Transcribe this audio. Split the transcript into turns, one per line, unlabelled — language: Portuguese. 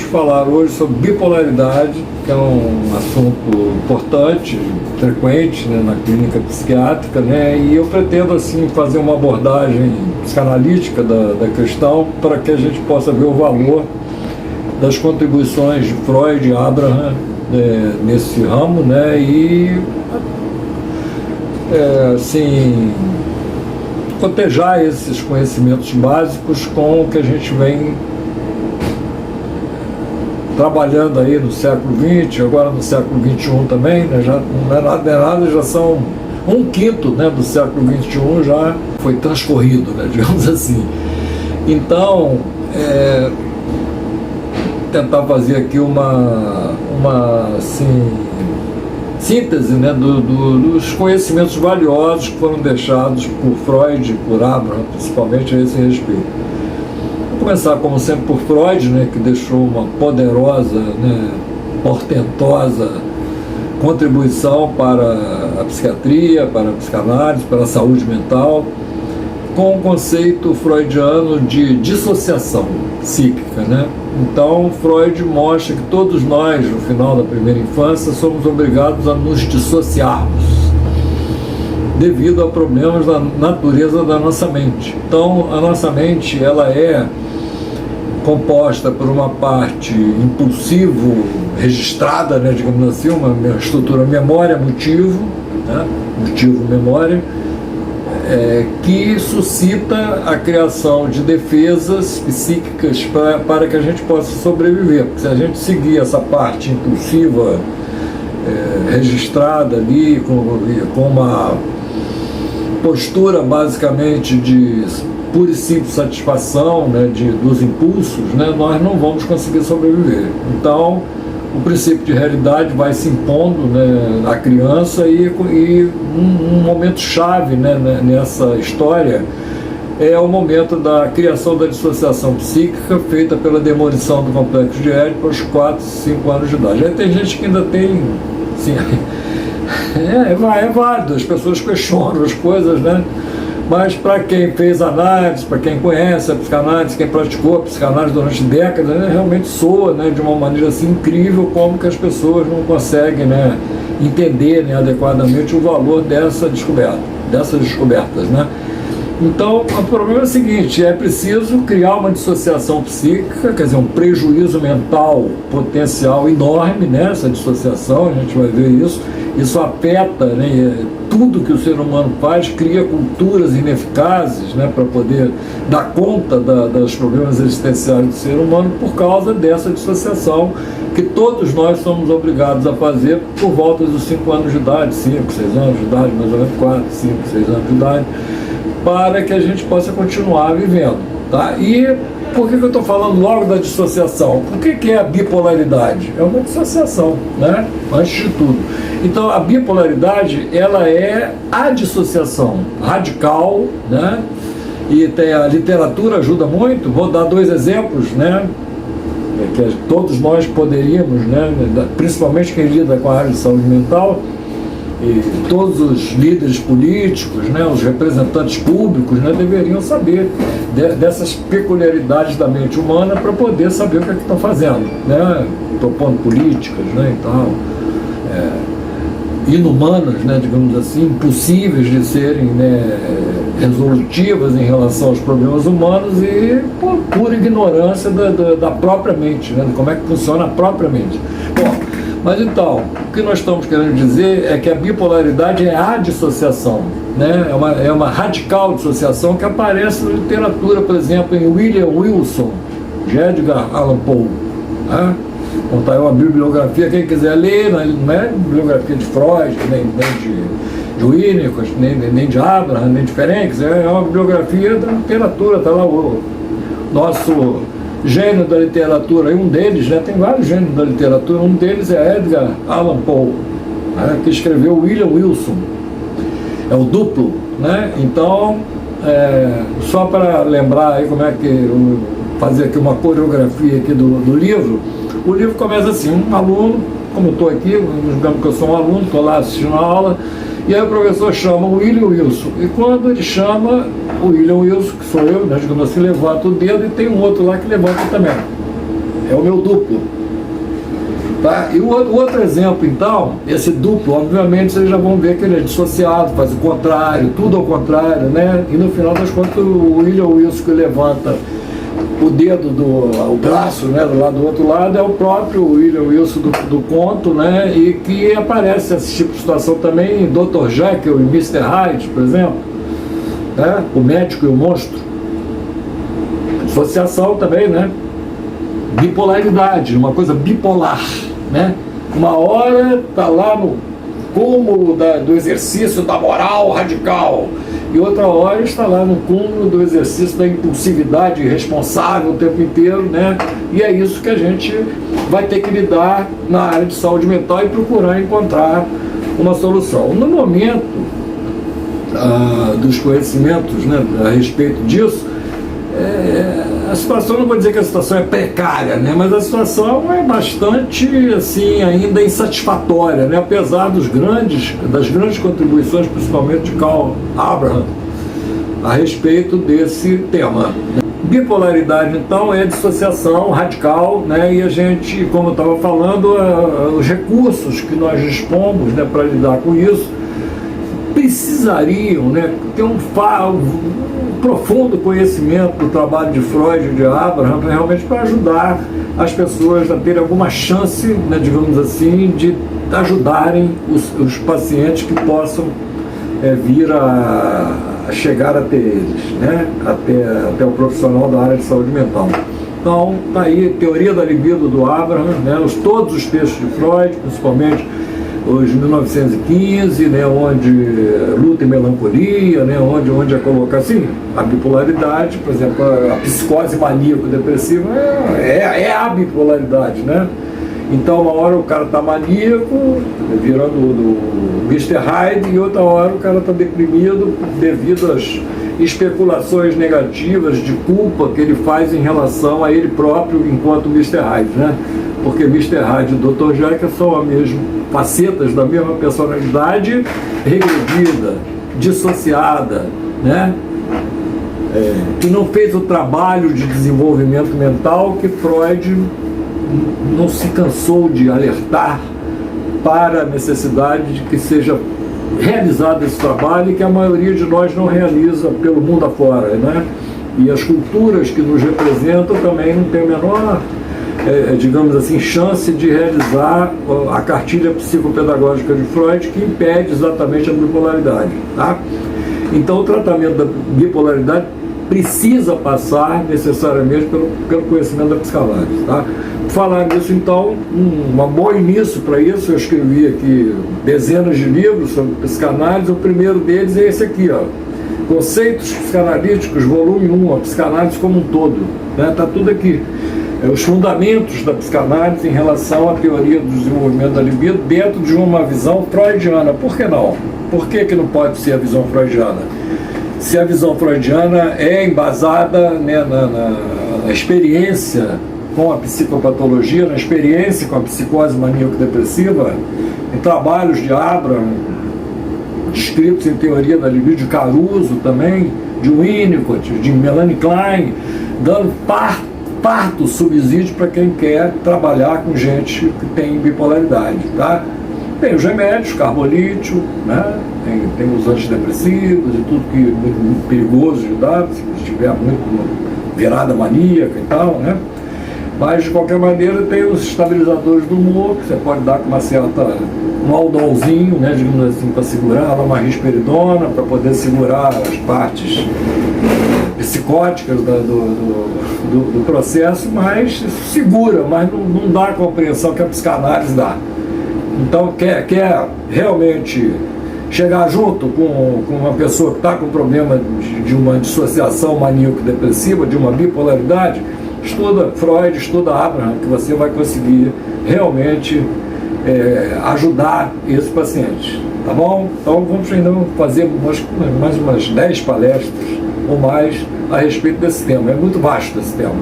falar hoje sobre bipolaridade, que é um assunto importante, frequente, né, na clínica psiquiátrica, né, e eu pretendo assim fazer uma abordagem psicanalítica da questão para que a gente possa ver o valor das contribuições de Freud e Abraham nesse ramo, né, e assim cotejar esses conhecimentos básicos com o que a gente vem trabalhando aí no século XX, agora no século XXI também, né? Já não é nada, já são 1/5, né, do século XXI já foi transcorrido, né, digamos assim. Então, tentar fazer aqui uma assim, síntese, né, dos conhecimentos valiosos que foram deixados por Freud, por Abraham, principalmente a esse respeito. Vou começar, como sempre, por Freud, né, que deixou uma poderosa, né, portentosa contribuição para a psiquiatria, para a psicanálise, para a saúde mental, com o conceito freudiano de dissociação psíquica, né? Então, Freud mostra que todos nós, no final da primeira infância, somos obrigados a nos dissociarmos devido a problemas da natureza da nossa mente. Então, a nossa mente, ela é composta por uma parte impulsivo, registrada, né, digamos assim, uma estrutura memória-motivo, né, motivo-memória, que suscita a criação de defesas psíquicas para que a gente possa sobreviver. Porque se a gente seguir essa parte impulsiva, registrada ali, com uma postura basicamente de pura e simples satisfação, né, dos impulsos, né, nós não vamos conseguir sobreviver. Então, o princípio de realidade vai se impondo, né, à criança e um momento chave, né, nessa história é o momento da criação da dissociação psíquica feita pela demolição do complexo de Édipo aos 4, 5 anos de idade. Aí tem gente que ainda tem, assim, é válido, as pessoas questionam as coisas, né? Mas para quem fez análise, para quem conhece a psicanálise, quem praticou a psicanálise durante décadas, né, realmente soa, né, de uma maneira assim incrível como que as pessoas não conseguem, né, entender, né, adequadamente o valor dessas descobertas, né? Então, o problema é o seguinte, é preciso criar uma dissociação psíquica, quer dizer, um prejuízo mental potencial enorme nessa dissociação, a gente vai ver isso afeta, né, tudo que o ser humano faz, cria culturas ineficazes, né, para poder dar conta dos problemas existenciais do ser humano por causa dessa dissociação que todos nós somos obrigados a fazer por volta dos 5 anos de idade, 5, 6 anos de idade, mais ou menos 4, 5, 6 anos de idade, para que a gente possa continuar vivendo, tá? E por que eu estou falando logo da dissociação? O que é a bipolaridade? É uma dissociação, né? Antes de tudo. Então, a bipolaridade, ela é a dissociação radical, né? E a literatura ajuda muito. Vou dar 2 exemplos, né? Que todos nós poderíamos, né? Principalmente quem lida com a área de saúde mental, e todos os líderes políticos, né, os representantes públicos, né, deveriam saber dessas peculiaridades da mente humana para poder saber o que é que estão fazendo, né, propondo políticas, né, e tal, inumanas, né, digamos assim, impossíveis de serem, né, resolutivas em relação aos problemas humanos e por pura ignorância da própria mente, né, de como é que funciona a própria mente. Bom, mas então, o que nós estamos querendo dizer é que a bipolaridade é a dissociação, né? É uma radical dissociação que aparece na literatura, por exemplo, em William Wilson, de Edgar Allan Poe, né? Então tá aí uma bibliografia, quem quiser ler, não é bibliografia de Freud, nem de Winnicott, nem de Abraham, nem de Ferenczi, é uma bibliografia da literatura, está lá o nosso gênio da literatura, e um deles, né, tem vários gênios da literatura, um deles é Edgar Allan Poe, né, que escreveu William Wilson, é o duplo, né? Então, só para lembrar aí como é que fazer aqui uma coreografia aqui do livro, o livro começa assim, um aluno, como eu estou aqui, digamos que eu sou um aluno, estou lá assistindo a aula, e aí o professor chama o William Wilson, e quando ele chama o William Wilson, que sou eu, né, digamos assim, levanta o dedo e tem um outro lá que levanta também. é o meu duplo. Tá? E o outro exemplo, então, esse duplo, obviamente, vocês já vão ver que ele é dissociado, faz o contrário, tudo ao contrário, né? E no final das contas, o William Wilson que levanta o dedo, o braço, né, do lado do outro lado, é o próprio William Wilson do conto, né? E que aparece esse tipo de situação também em Dr. Jekyll e Mr. Hyde, por exemplo, né? O médico e o monstro. Dissociação também, né? Bipolaridade, uma coisa bipolar, né? Uma hora está lá no cúmulo do exercício da moral radical e outra hora está lá no cúmulo do exercício da impulsividade irresponsável o tempo inteiro, né? E é isso que a gente vai ter que lidar na área de saúde mental e procurar encontrar uma solução. No momento dos conhecimentos, né, a respeito disso, a situação, não vou dizer que a situação é precária, né, mas a situação é bastante, assim, ainda insatisfatória, né, apesar das grandes contribuições, principalmente de Karl Abraham, a respeito desse tema. Bipolaridade, então, é dissociação radical, né, e a gente, como eu estava falando, os recursos que nós dispomos, né, para lidar com isso precisariam, né, ter um profundo conhecimento do trabalho de Freud e de Abraham, realmente para ajudar as pessoas a terem alguma chance, né, digamos assim, de ajudarem os pacientes que possam vir a chegar até eles, né, até o profissional da área de saúde mental. Então, está aí a teoria da libido do Abraham, né, todos os textos de Freud, principalmente os 1915, né, onde luta e melancolia, né, onde é colocar assim, a bipolaridade, por exemplo, a psicose maníaco-depressiva é a bipolaridade, né? Então, uma hora o cara está maníaco, virando do Mr. Hyde, e outra hora o cara está deprimido devido às especulações negativas de culpa que ele faz em relação a ele próprio enquanto Mr. Hyde, né? Porque Mr. Hyde e o Dr. Jekyll são as mesmas facetas da mesma personalidade regredida, dissociada, né? Que não fez o trabalho de desenvolvimento mental que Freud não se cansou de alertar para a necessidade de que seja realizado esse trabalho e que a maioria de nós não realiza pelo mundo afora, né? E as culturas que nos representam também não têm a menor, digamos assim, chance de realizar a cartilha psicopedagógica de Freud, que impede exatamente a bipolaridade, tá? Então o tratamento da bipolaridade precisa passar necessariamente pelo conhecimento da psicanálise, tá? Falar nisso, então, um bom início para isso, eu escrevi aqui dezenas de livros sobre psicanálise. O primeiro deles é esse aqui, ó, Conceitos Psicanalíticos, volume 1, a psicanálise como um todo, né? Tá tudo aqui. Os fundamentos da psicanálise em relação à teoria do desenvolvimento da libido dentro de uma visão freudiana. Por que não? Por que não pode ser a visão freudiana? Se a visão freudiana é embasada, né, na experiência com a psicopatologia, na experiência com a psicose maníaco-depressiva, em trabalhos de Abraham, descritos em teoria da libido, de Caruso também, de Winnicott, de Melanie Klein, dando parto subsídio para quem quer trabalhar com gente que tem bipolaridade, tá? Tem os remédios, carbolítio, né? Tem os antidepressivos e tudo que é muito perigoso de dar, se estiver muito virada maníaca e tal, né? Mas, de qualquer maneira, tem os estabilizadores do humor, que você pode dar com um aldolzinho, né, digamos assim, para segurar, uma risperidona, para poder segurar as partes psicóticas do processo, mas segura, mas não dá a compreensão que a psicanálise dá. Então, quer realmente chegar junto com uma pessoa que está com problema de uma dissociação maníaco-depressiva, de uma bipolaridade, estuda Freud, estuda Abraham, que você vai conseguir realmente ajudar esse paciente, tá bom? Então vamos ainda fazer mais umas 10 palestras ou mais a respeito desse tema. É muito vasto esse tema.